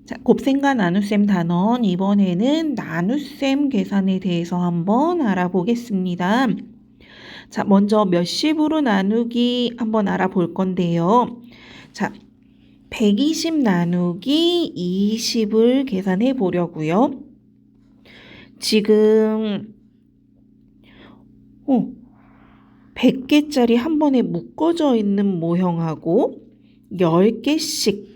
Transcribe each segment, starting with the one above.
자, 곱셈과 나눗셈 단원 이번에는 나눗셈 계산에 대해서 한번 알아보겠습니다. 자, 먼저 몇십으로 나누기 한번 알아볼 건데요. 자, 120 나누기 20을 계산해 보려고요. 지금 100개짜리 한 번에 묶어져 있는 모형하고 10개씩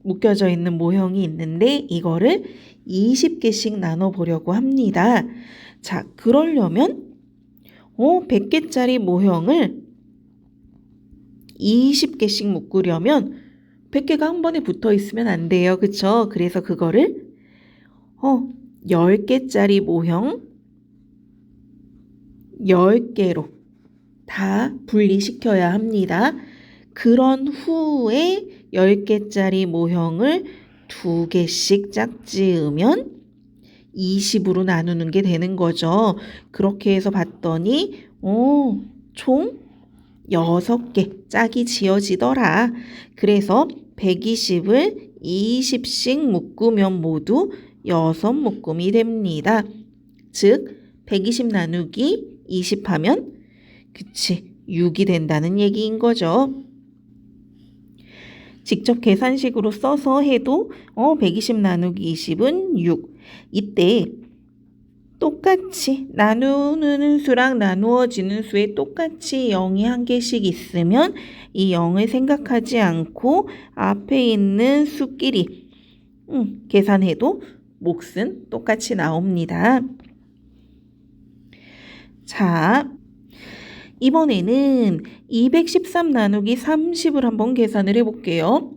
묶여져 있는 모형이 있는데 이거를 20개씩 나눠 보려고 합니다. 자, 그러려면 100개짜리 모형을 20개씩 묶으려면 100개가 한 번에 붙어 있으면 안 돼요. 그쵸? 그래서 그거를 10개짜리 모형 10개로 다 분리시켜야 합니다. 그런 후에 10개짜리 모형을 2개씩 짝지으면 20으로 나누는 게 되는 거죠. 그렇게 해서 봤더니 총 6개 짝이 지어지더라. 그래서 120을 20씩 묶으면 모두 6묶음이 됩니다. 즉 120 나누기 20 하면 6이 된다는 얘기인 거죠. 직접 계산식으로 써서 해도 120 나누기 20은 6. 이때 똑같이 나누는 수랑 나누어지는 수에 똑같이 0이 한 개씩 있으면 이 0을 생각하지 않고 앞에 있는 수끼리 계산해도 몫은 똑같이 나옵니다. 자, 이번에는 213 나누기 30을 한번 계산을 해볼게요.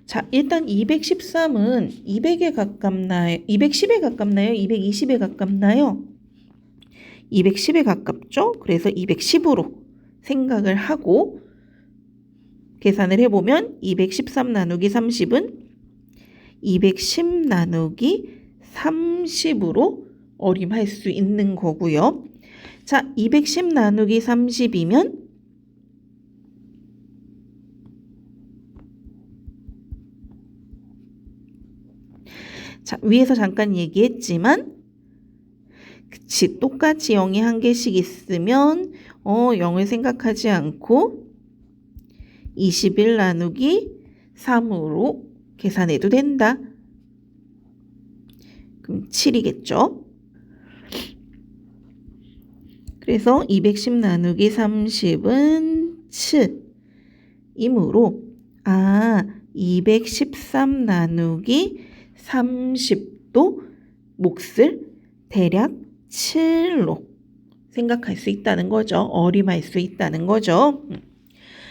자, 일단 213은 200에 가깝나요? 210에 가깝나요? 220에 가깝나요? 210에 가깝죠? 그래서 210으로 생각을 하고 계산을 해보면 213 나누기 30은 210 나누기 30으로 어림할 수 있는 거고요. 자, 210 나누기 30이면 자, 위에서 잠깐 얘기했지만 똑같이 0이 한 개씩 있으면 0을 생각하지 않고 21 나누기 3으로 계산해도 된다. 그럼 7이겠죠? 그래서 210 나누기 30은 7이므로 213 나누기 30도 몫을 대략 7로 생각할 수 있다는 거죠. 어림할 수 있다는 거죠.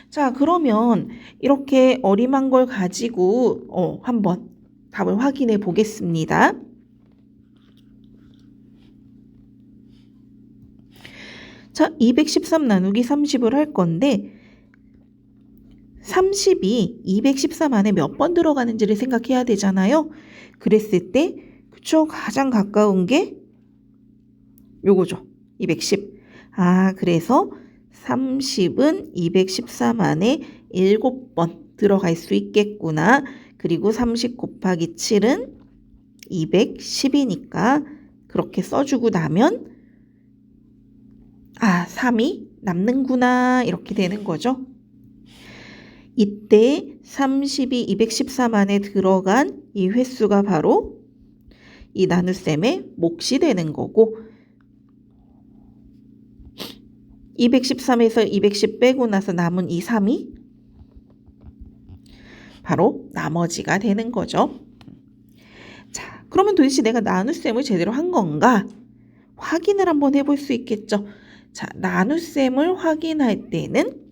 자, 그러면 이렇게 어림한 걸 가지고 한번 답을 확인해 보겠습니다. 자, 213 나누기 30을 할 건데 30이 213 안에 몇 번 들어가는지를 생각해야 되잖아요. 그랬을 때 그쵸? 가장 가까운 게 요거죠. 210. 그래서 30은 213 안에 7번 들어갈 수 있겠구나. 그리고 30 곱하기 7은 210이니까 그렇게 써주고 나면 3이 남는구나 이렇게 되는 거죠. 이때 30이 213 안에 들어간 이 횟수가 바로 이 나눗셈의 몫이 되는 거고 213에서 210 빼고 나서 남은 이 3이 바로 나머지가 되는 거죠. 자, 그러면 도대체 내가 나눗셈을 제대로 한 건가? 확인을 한번 해볼 수 있겠죠. 자, 나눗셈을 확인할 때는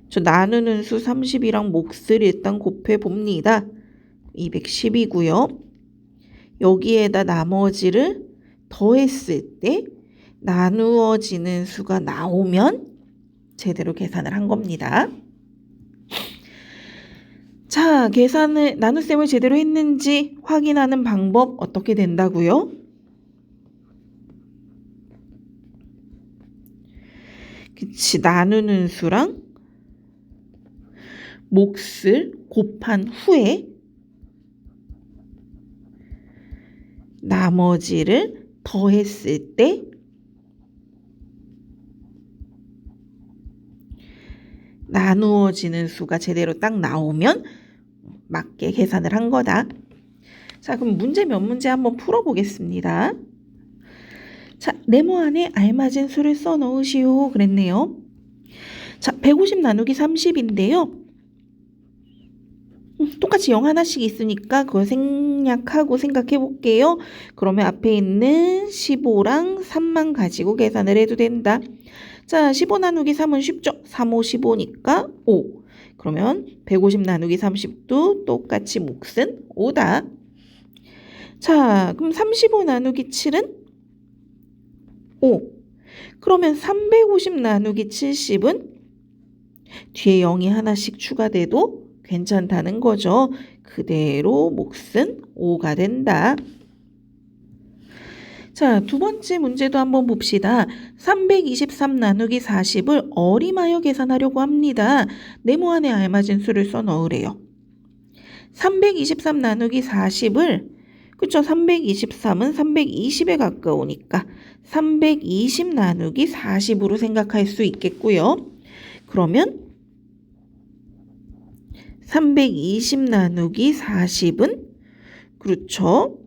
저 나누는 수 30이랑 몫을 일단 곱해 봅니다. 210이고요. 여기에다 나머지를 더했을 때 나누어지는 수가 나오면 제대로 계산을 한 겁니다. 자, 나눗셈을 제대로 했는지 확인하는 방법 어떻게 된다고요? 나누는 수랑 몫을 곱한 후에 나머지를 더했을 때 나누어지는 수가 제대로 딱 나오면 맞게 계산을 한 거다. 자, 그럼 문제 몇 문제 한번 풀어보겠습니다. 자, 네모 안에 알맞은 수를 써 넣으시오 그랬네요. 자, 150 나누기 30인데요. 똑같이 0 하나씩 있으니까 그걸 생략하고 생각해 볼게요. 그러면 앞에 있는 15랑 3만 가지고 계산을 해도 된다. 자, 15 나누기 3은 쉽죠? 3, 5, 15니까 5. 그러면 150 나누기 30도 똑같이 몫은 5다. 자, 그럼 35 나누기 7은 5. 그러면 350 나누기 70은 뒤에 0이 하나씩 추가돼도 괜찮다는 거죠. 그대로 몫은 5가 된다. 자, 두 번째 문제도 한번 봅시다. 323 나누기 40을 어림하여 계산하려고 합니다. 네모 안에 알맞은 수를 써 넣으래요. 323 나누기 40을 그쵸? 323은 320에 가까우니까 320 나누기 40으로 생각할 수 있겠고요. 그러면 320 나누기 40은 그렇죠?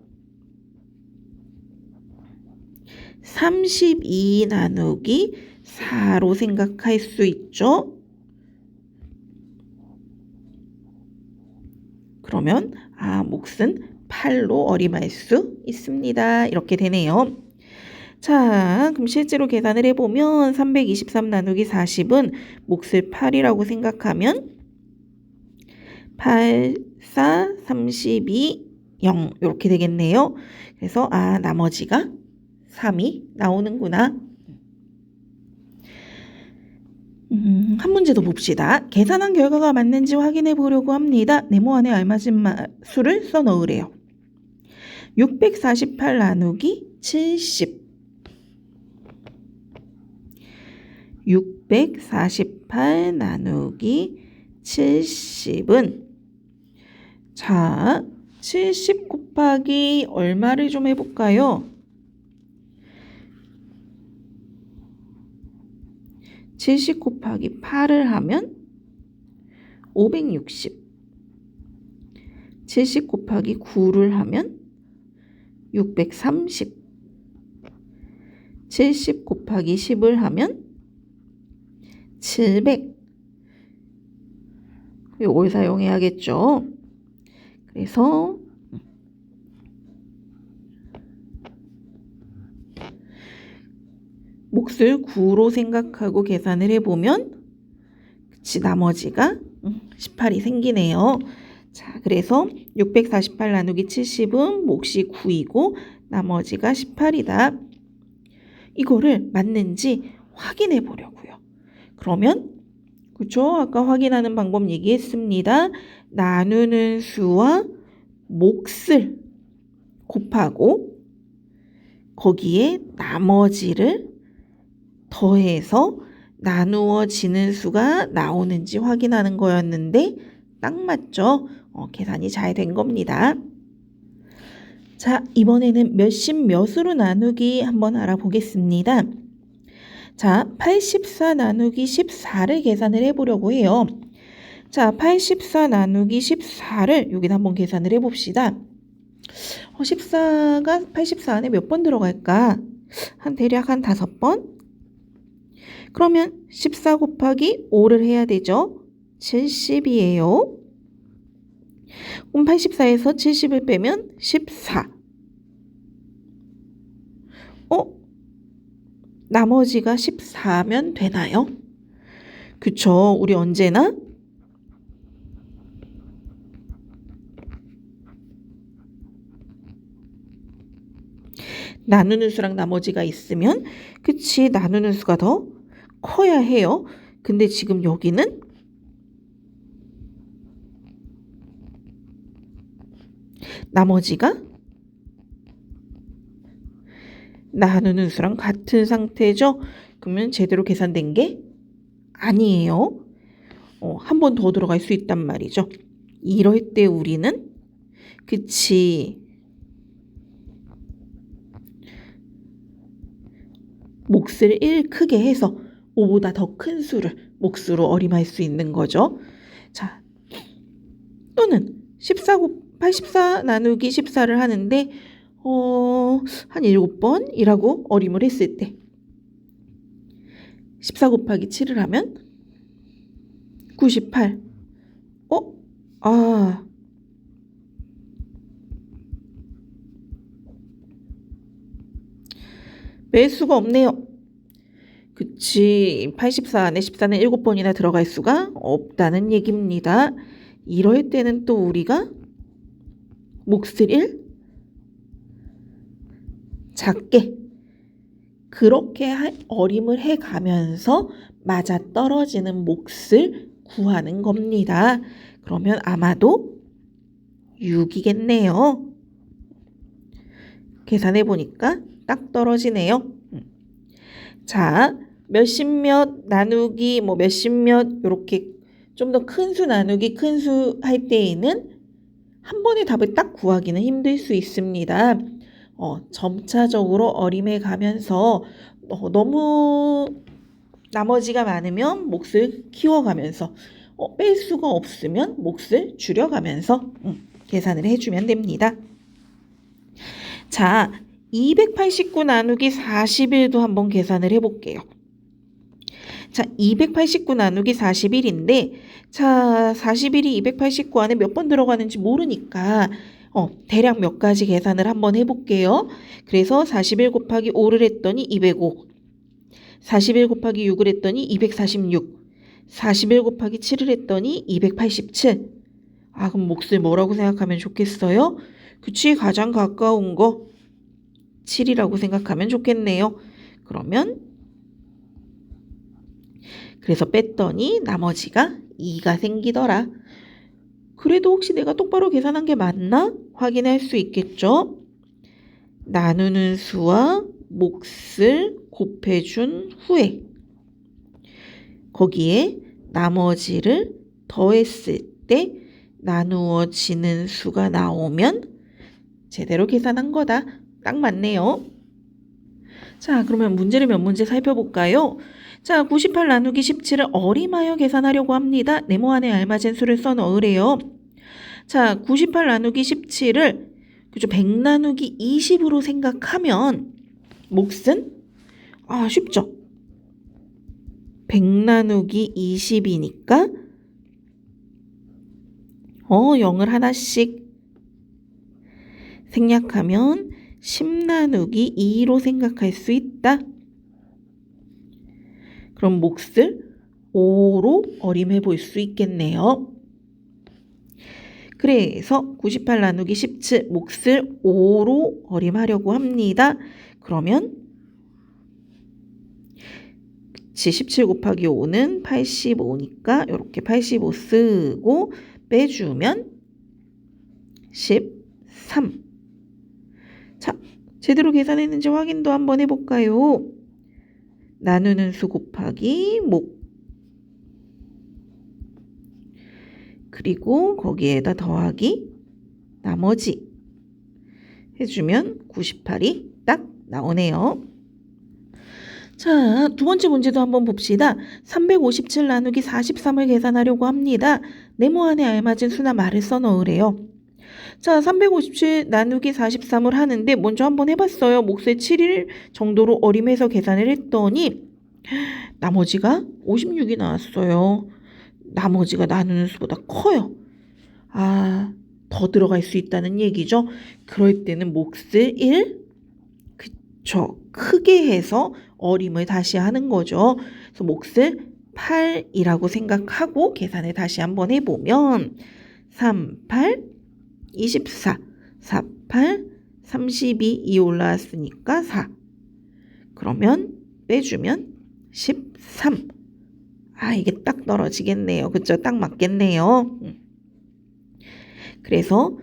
32 나누기 4로 생각할 수 있죠? 그러면 몫은 8로 어림할 수 있습니다. 이렇게 되네요. 자, 그럼 실제로 계산을 해보면 323 나누기 40은 몫을 8이라고 생각하면 8, 4, 32, 0 이렇게 되겠네요. 그래서 나머지가 3이 나오는구나. 한 문제 더 봅시다. 계산한 결과가 맞는지 확인해 보려고 합니다. 네모 안에 알맞은 수를 써 넣으래요. 648 나누기 70 648 나누기 70은 자, 70 곱하기 얼마를 좀 해볼까요? 70 곱하기 8을 하면 560 70 곱하기 9를 하면 630 70 곱하기 10을 하면 700 이걸 사용해야겠죠. 그래서 몫을 9로 생각하고 계산을 해보면 그치 나머지가 18이 생기네요. 자, 그래서 648 나누기 70은 몫이 9이고 나머지가 18이다. 이거를 맞는지 확인해 보려고요. 그러면 그쵸? 아까 확인하는 방법 얘기했습니다. 나누는 수와 몫을 곱하고 거기에 나머지를 더해서 나누어지는 수가 나오는지 확인하는 거였는데 딱 맞죠? 계산이 잘 된 겁니다. 자, 이번에는 몇십 몇으로 나누기 한번 알아보겠습니다. 자, 84 나누기 14를 계산을 해보려고 해요. 자, 84 나누기 14를 여기다 한번 계산을 해봅시다. 14가 84 안에 몇 번 들어갈까? 대략 한 5번? 그러면 14 곱하기 5를 해야 되죠? 70이에요. 그럼 84에서 70을 빼면 14. 나머지가 14면 되나요? 그쵸? 우리 언제나 나누는 수랑 나머지가 있으면 그치 나누는 수가 더 커야 해요. 근데 지금 여기는 나머지가 나누는 수랑 같은 상태죠. 그러면 제대로 계산된 게 아니에요. 한 번 더 들어갈 수 있단 말이죠. 이럴 때 우리는 그치 몫을 1 크게 해서 5보다 더 큰 수를 몫으로 어림할 수 있는 거죠. 자, 또는 84 나누기 14를 하는데 한 7번이라고 어림을 했을 때 14 곱하기 7을 하면 98. 매수가 없네요. 그치, 84 안에 14는 7번이나 들어갈 수가 없다는 얘기입니다. 이럴 때는 또 우리가 몫을 1 작게 그렇게 어림을 해가면서 맞아떨어지는 몫을 구하는 겁니다. 그러면 아마도 6이겠네요. 계산해 보니까 딱 떨어지네요. 자, 몇십몇 나누기 몇십몇 이렇게 좀 더 큰 수 나누기 큰 수 할 때에는 한 번에 답을 딱 구하기는 힘들 수 있습니다. 점차적으로 어림해 가면서 너무 나머지가 많으면 몫을 키워가면서 뺄 수가 없으면 몫을 줄여가면서 계산을 해주면 됩니다. 자, 289 나누기 41도 한번 계산을 해볼게요. 자, 289 나누기 41인데 자, 41이 289 안에 몇 번 들어가는지 모르니까 대략 몇 가지 계산을 한번 해볼게요. 그래서 41 곱하기 5를 했더니 205, 41 곱하기 6을 했더니 246, 41 곱하기 7을 했더니 287. 그럼 몫을 뭐라고 생각하면 좋겠어요? 그치, 가장 가까운 거 7이라고 생각하면 좋겠네요. 그래서 뺐더니 나머지가 2가 생기더라. 그래도 혹시 내가 똑바로 계산한 게 맞나? 확인할 수 있겠죠? 나누는 수와 몫을 곱해준 후에 거기에 나머지를 더했을 때 나누어지는 수가 나오면 제대로 계산한 거다. 딱 맞네요. 자, 그러면 문제를 몇 문제 살펴볼까요? 자, 98 나누기 17을 어림하여 계산하려고 합니다. 네모안에 알맞은 수를 써 넣으래요. 자, 98 나누기 17을 100 나누기 20으로 생각하면 몫은 쉽죠. 100 나누기 20이니까 0을 하나씩 생략하면 10 나누기 2로 생각할 수 있다. 그럼 몫을 5로 어림해 볼 수 있겠네요. 그래서 98 나누기 17 몫을 5로 어림하려고 합니다. 그러면 17 곱하기 5는 85니까 이렇게 85 쓰고 빼주면 13. 자, 제대로 계산했는지 확인도 한번 해볼까요? 나누는 수 곱하기 목 그리고 거기에다 더하기 나머지 해주면 98이 딱 나오네요. 자, 두 번째 문제도 한번 봅시다. 357 나누기 43을 계산하려고 합니다. 네모안에 알맞은 수나 말을 써 넣으래요. 자, 357 나누기 43을 하는데 먼저 한번 해봤어요. 몫의 7일 정도로 어림해서 계산을 했더니 나머지가 56이 나왔어요. 나머지가 나누는 수보다 커요. 더 들어갈 수 있다는 얘기죠. 그럴 때는 몫을 1, 크게 해서 어림을 다시 하는 거죠. 그래서 몫을 8이라고 생각하고 계산을 다시 한번 해보면 3, 8, 24, 4, 8, 32, 2 올라왔으니까 4. 그러면 빼주면 13. 이게 딱 떨어지겠네요. 그쵸? 딱 맞겠네요. 그래서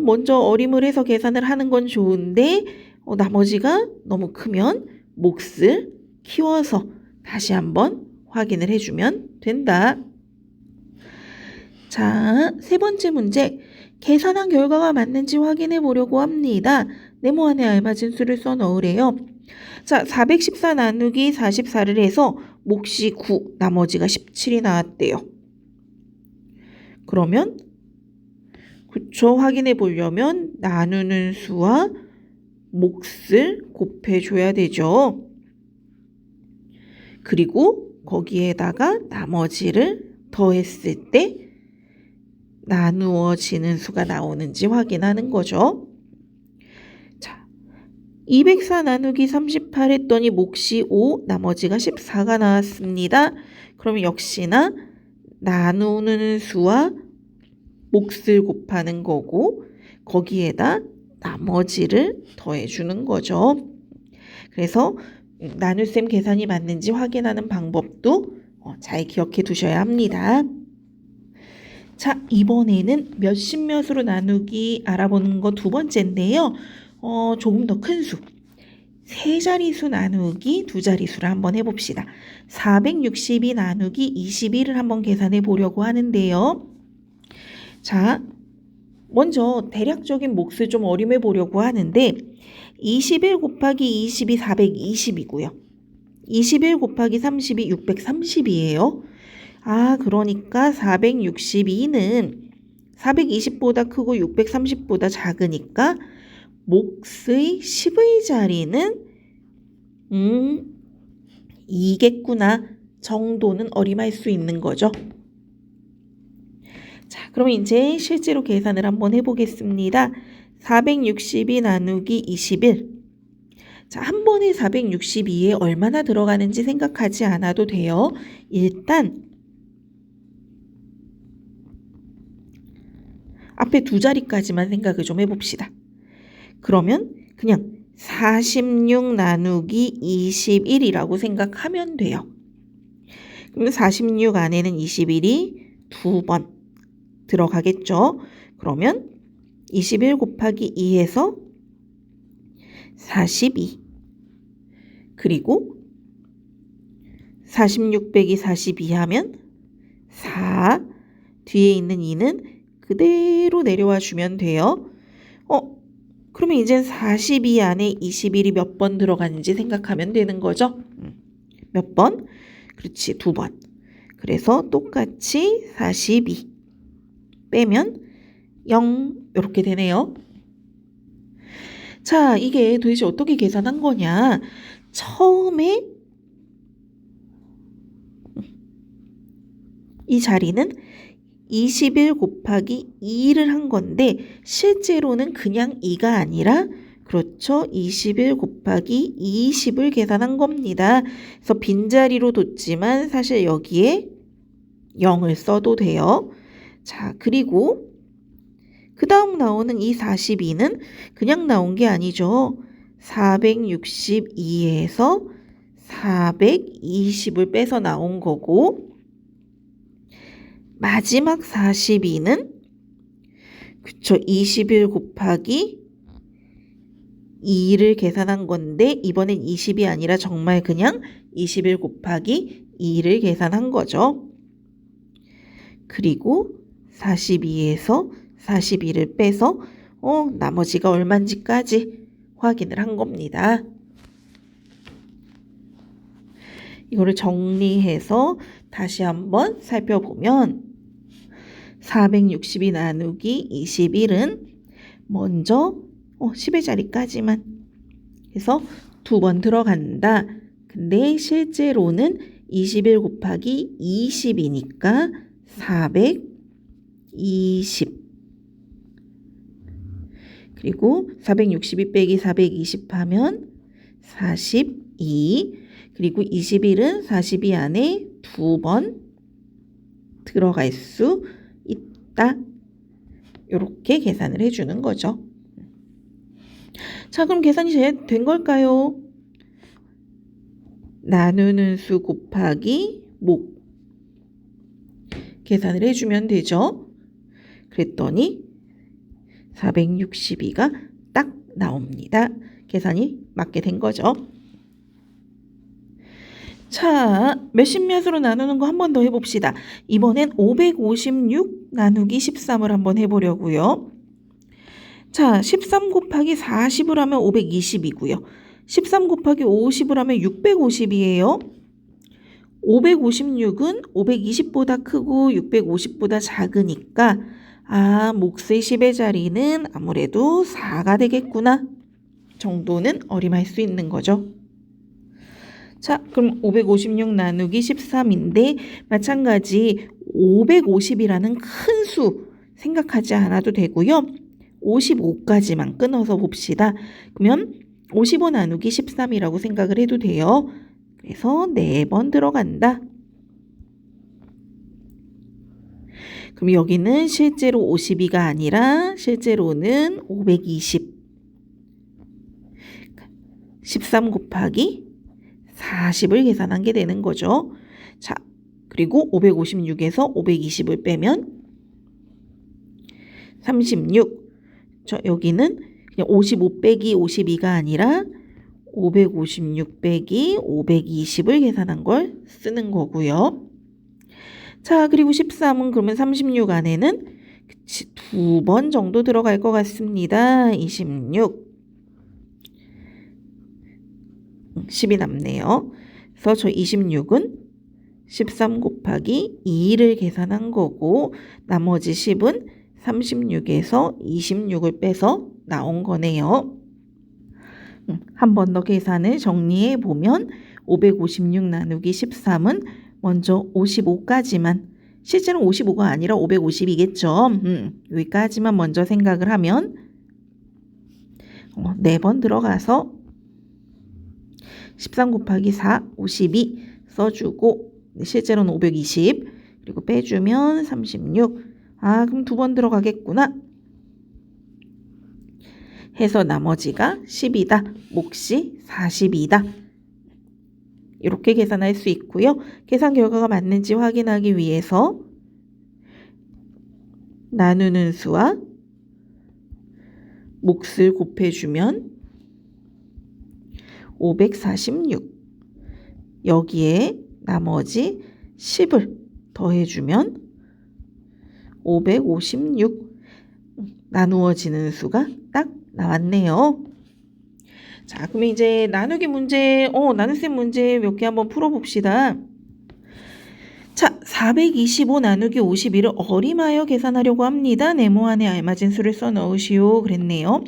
먼저 어림을 해서 계산을 하는 건 좋은데 나머지가 너무 크면 몫을 키워서 다시 한번 확인을 해주면 된다. 자, 세 번째 문제. 계산한 결과가 맞는지 확인해 보려고 합니다. 네모안에 알맞은 수를 써 넣으래요. 자, 414 나누기 44를 해서 몫이 9, 나머지가 17이 나왔대요. 그러면 그쵸, 확인해 보려면 나누는 수와 몫을 곱해줘야 되죠. 그리고 거기에다가 나머지를 더했을 때 나누어지는 수가 나오는지 확인하는 거죠. 자, 204 나누기 38 했더니 몫이 5, 나머지가 14가 나왔습니다. 그럼 역시나 나누는 수와 몫을 곱하는 거고 거기에다 나머지를 더해주는 거죠. 그래서 나눗셈 계산이 맞는지 확인하는 방법도 잘 기억해 두셔야 합니다. 자, 이번에는 몇십 몇으로 나누기 알아보는 거 두 번째인데요. 조금 더 큰 수. 세 자리수 나누기 두 자리수를 한번 해봅시다. 462 나누기 21을 한번 계산해 보려고 하는데요. 자, 먼저 대략적인 몫을 좀 어림해 보려고 하는데 21 곱하기 20이 420이고요. 21 곱하기 30이 630이에요. 아, 그러니까 462는 420보다 크고 630보다 작으니까 몫의 10의 자리는 2겠구나 정도는 어림할 수 있는 거죠. 자, 그럼 이제 실제로 계산을 한번 해보겠습니다. 462 나누기 21. 자, 한 번에 462에 얼마나 들어가는지 생각하지 않아도 돼요. 일단 앞에 두 자리까지만 생각을 좀 해봅시다. 그러면 그냥 46 나누기 21이라고 생각하면 돼요. 그럼 46 안에는 21이 두 번 들어가겠죠. 그러면 21 곱하기 2에서 42 그리고 46 빼기 42 하면 4 뒤에 있는 2는 그대로 내려와 주면 돼요. 그러면 이제 42 안에 21이 몇 번 들어가는지 생각하면 되는 거죠. 몇 번? 그렇지, 두 번. 그래서 똑같이 42 빼면 0 이렇게 되네요. 자, 이게 도대체 어떻게 계산한 거냐? 처음에 이 자리는 21 곱하기 2를 한 건데 실제로는 그냥 2가 아니라 그렇죠. 21 곱하기 20을 계산한 겁니다. 그래서 빈자리로 뒀지만 사실 여기에 0을 써도 돼요. 자, 그리고 그 다음 나오는 이 42는 그냥 나온 게 아니죠. 462에서 420을 빼서 나온 거고 마지막 42는 그쵸 21 곱하기 2를 계산한 건데 이번엔 20이 아니라 정말 그냥 21 곱하기 2를 계산한 거죠. 그리고 42에서 42를 빼서 나머지가 얼마인지까지 확인을 한 겁니다. 이거를 정리해서 다시 한번 살펴보면 462 나누기 21은 먼저 10의 자리까지만 해서 두 번 들어간다. 근데 실제로는 21 곱하기 20이니까 420 그리고 462 빼기 420 하면 42 그리고 21은 42 안에 두 번 들어갈 수 있다. 이렇게 계산을 해주는 거죠. 자, 그럼 계산이 잘 된 걸까요? 나누는 수 곱하기 목 계산을 해주면 되죠. 그랬더니 462가 딱 나옵니다. 계산이 맞게 된 거죠. 자, 몇십 몇으로 나누는 거 한 번 더 해봅시다. 이번엔 556 나누기 13을 한번 해보려고요. 자, 13 곱하기 40을 하면 520이고요. 13 곱하기 50을 하면 650이에요. 556은 520보다 크고 650보다 작으니까 몫의 10의 자리는 아무래도 4가 되겠구나 정도는 어림할 수 있는 거죠. 자, 그럼 556 나누기 13인데 마찬가지 550이라는 큰 수 생각하지 않아도 되고요. 55까지만 끊어서 봅시다. 그러면 55 나누기 13이라고 생각을 해도 돼요. 그래서 4번 들어간다. 그럼 여기는 실제로 52가 아니라 실제로는 520. 13 곱하기 40을 계산한 게 되는 거죠. 자, 그리고 556에서 520을 빼면 36. 여기는 그냥 55 빼기 52가 아니라 556 빼기 520을 계산한 걸 쓰는 거고요. 자, 그리고 13은 그러면 36 안에는 2번 정도 들어갈 것 같습니다. 26. 10이 남네요. 그래서 저 26은 13 곱하기 2를 계산한 거고 나머지 10은 36에서 26을 빼서 나온 거네요. 한 번 더 계산을 정리해 보면 556 나누기 13은 먼저 55까지만 실제로는 55가 아니라 550이겠죠. 여기까지만 먼저 생각을 하면 4번 들어가서 13 곱하기 4, 52 써주고 실제로는 520 그리고 빼주면 36. 그럼 2번 들어가겠구나. 해서 나머지가 10이다. 몫이 42다. 이렇게 계산할 수 있고요. 계산 결과가 맞는지 확인하기 위해서 나누는 수와 몫을 곱해주면 546. 여기에 나머지 10을 더해주면 556. 나누어지는 수가 딱 나왔네요. 자, 그럼 이제 나누기 문제, 나눗셈 문제 몇 개 한번 풀어봅시다. 자, 425 나누기 51을 어림하여 계산하려고 합니다. 네모 안에 알맞은 수를 써 넣으시오. 그랬네요.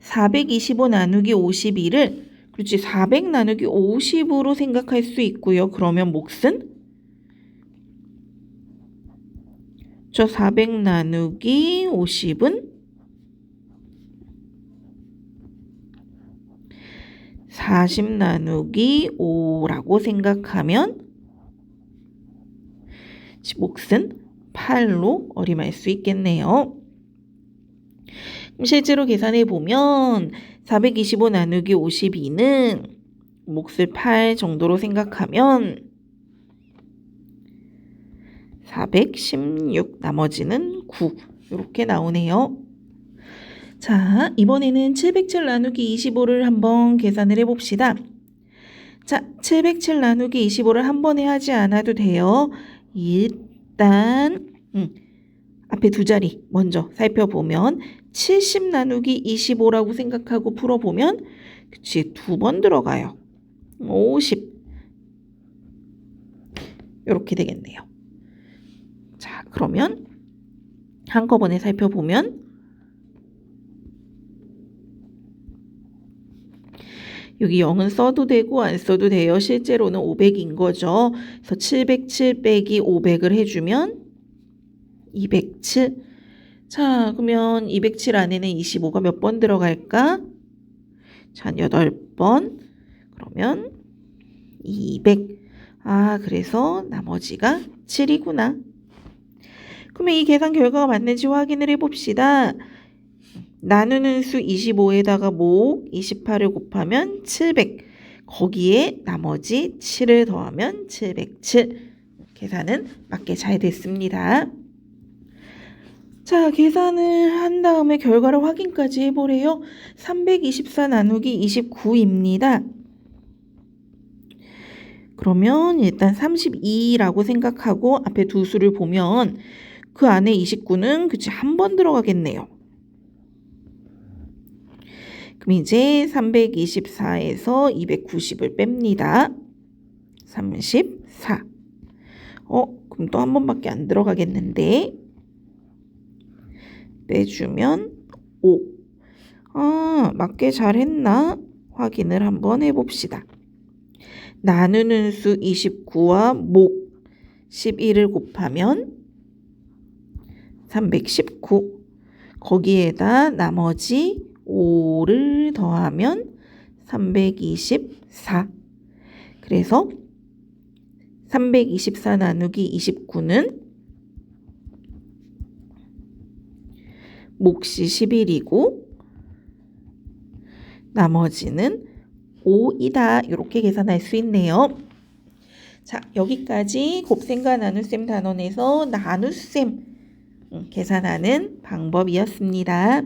425 나누기 51을 그렇지 400 나누기 50으로 생각할 수 있고요. 그러면 몫은? 저 400 나누기 50은 40 나누기 5라고 생각하면 몫은 8로 어림할 수 있겠네요. 그럼 실제로 계산해 보면 425 나누기 52는 몫을 8 정도로 생각하면 416 나머지는 9 이렇게 나오네요. 자, 이번에는 707 나누기 25를 한번 계산을 해봅시다. 자, 707 나누기 25를 한 번에 하지 않아도 돼요. 일단 앞에 두 자리 먼저 살펴보면 70 나누기 25라고 생각하고 풀어보면 그치 2번 들어가요. 50 이렇게 되겠네요. 자, 그러면 한꺼번에 살펴보면 여기 0은 써도 되고 안 써도 돼요. 실제로는 500인 거죠. 그래서 707 빼기 500을 해주면 207. 자, 그러면 207 안에는 25가 몇 번 들어갈까? 자, 8번. 그러면 200. 그래서 나머지가 7이구나. 그러면 이 계산 결과가 맞는지 확인을 해봅시다. 나누는 수 25에다가 목 28을 곱하면 700. 거기에 나머지 7을 더하면 707. 계산은 맞게 잘 됐습니다. 자, 계산을 한 다음에 결과를 확인까지 해보래요. 324 나누기 29입니다. 그러면 일단 32라고 생각하고 앞에 두 수를 보면 그 안에 29는 그치 한 번 들어가겠네요. 그럼 이제 324에서 290을 뺍니다. 34. 그럼 또 한 번밖에 안 들어가겠는데. 빼주면 5. 맞게 잘했나? 확인을 한번 해봅시다. 나누는 수 29와 목 11을 곱하면 319. 거기에다 나머지 5를 더하면 324. 그래서 324 나누기 29는 몫이 11이고 나머지는 5이다. 이렇게 계산할 수 있네요. 자, 여기까지 곱셈과 나눗셈 단원에서 나눗셈 계산하는 방법이었습니다.